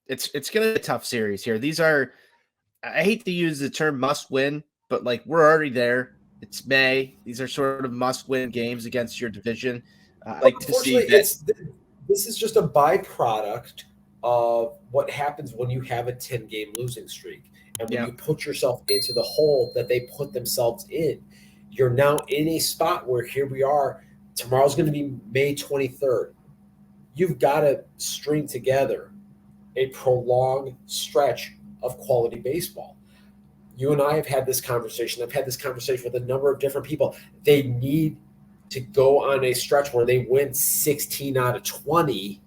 it's going to be a tough series here. These are, I hate to use the term must win, but like we're already there. It's May. These are sort of must win games against your division. I like to see that. This is just a byproduct of what happens when you have a 10-game losing streak and when Yeah. you put yourself into the hole that they put themselves in. You're now in a spot where here we are. Tomorrow's going to be May 23rd. You've got to string together a prolonged stretch of quality baseball. You and I have had this conversation. I've had this conversation with a number of different people. They need to go on a stretch where they win 16 out of 20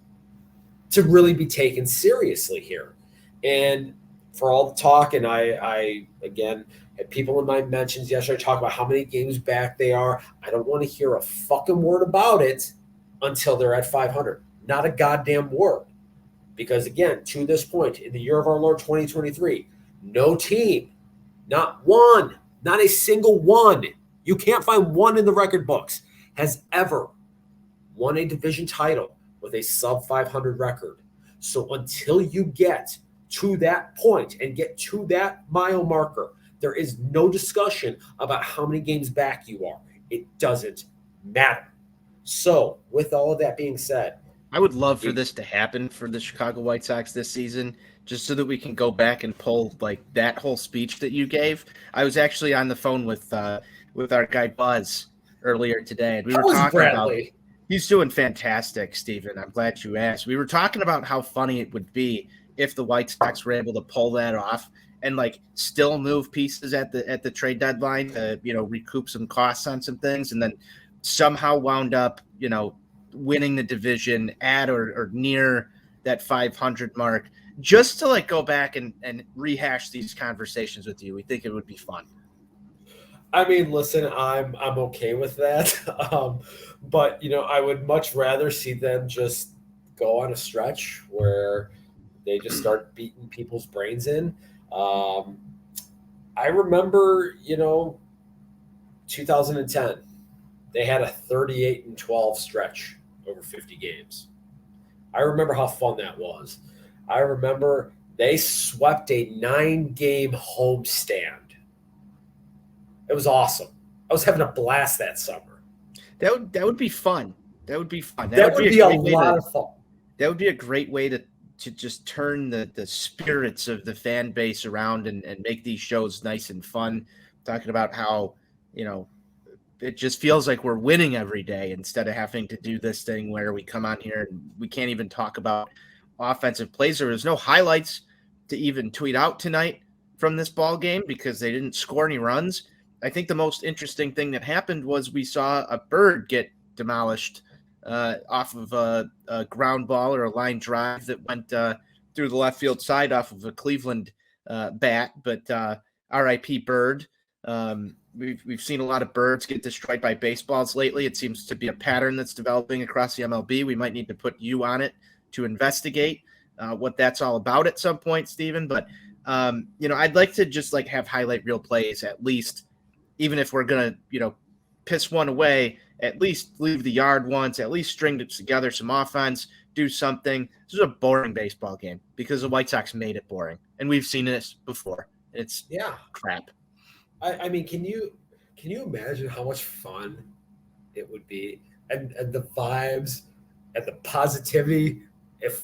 to really be taken seriously here. And for all the talk, and I again had people in my mentions yesterday talk about how many games back they are. I don't want to hear a fucking word about it until they're at 500. Not a goddamn word. Because again, to this point, in the year of our Lord 2023, no team, not one, not a single one, you can't find one in the record books, has ever won a division title with a sub 500 record. So until you get to that point and get to that mile marker, there is no discussion about how many games back you are. It doesn't matter. So with all of that being said, I would love for this to happen for the Chicago White Sox this season, just so that we can go back and pull like that whole speech that you gave. I was actually on the phone with our guy Buzz earlier today, and we were talking about. He's doing fantastic, Steven. I'm glad you asked. We were talking about how funny it would be if the White Sox were able to pull that off and like still move pieces at the trade deadline to recoup some costs on some things, and then somehow wound up winning the division at or near that 500 mark, just to like go back and rehash these conversations with you. We think it would be fun. I mean, listen, I'm okay with that, but I would much rather see them just go on a stretch where they just start beating people's brains in. I remember, 2010, they had a 38-12 stretch over 50 games. I remember how fun that was. I remember they swept a 9-game homestand. It was awesome. I was having a blast that summer. That would be fun. That would be fun. That would be a lot of fun. That would be a great way to just turn the spirits of the fan base around and make these shows nice and fun. Talking about how, it just feels like we're winning every day instead of having to do this thing where we come on here and we can't even talk about offensive plays. There was no highlights to even tweet out tonight from this ball game because they didn't score any runs. I think the most interesting thing that happened was we saw a bird get demolished off of a ground ball or a line drive that went through the left field side off of a Cleveland bat. But R.I.P. Bird. We've seen a lot of birds get destroyed by baseballs lately. It seems to be a pattern that's developing across the MLB. We might need to put you on it to investigate what that's all about at some point, Steven. But, I'd like to just like have highlight reel plays at least, even if we're going to, piss one away, at least leave the yard once, at least string together some offense, do something. This is a boring baseball game because the White Sox made it boring. And we've seen this before. It's crap. I mean, can you imagine how much fun it would be and the vibes and the positivity if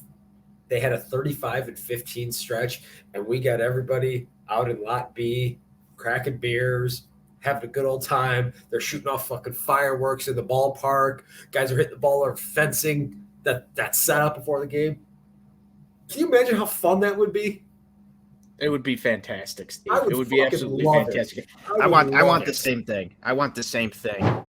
they had a 35-15 stretch and we got everybody out in Lot B cracking beers, having a good old time. They're shooting off fucking fireworks in the ballpark. Guys are hitting the ball or fencing that's set up before the game. Can you imagine how fun that would be? It would be fantastic, Steve. It would be absolutely fantastic. I want the same thing. I want the same thing.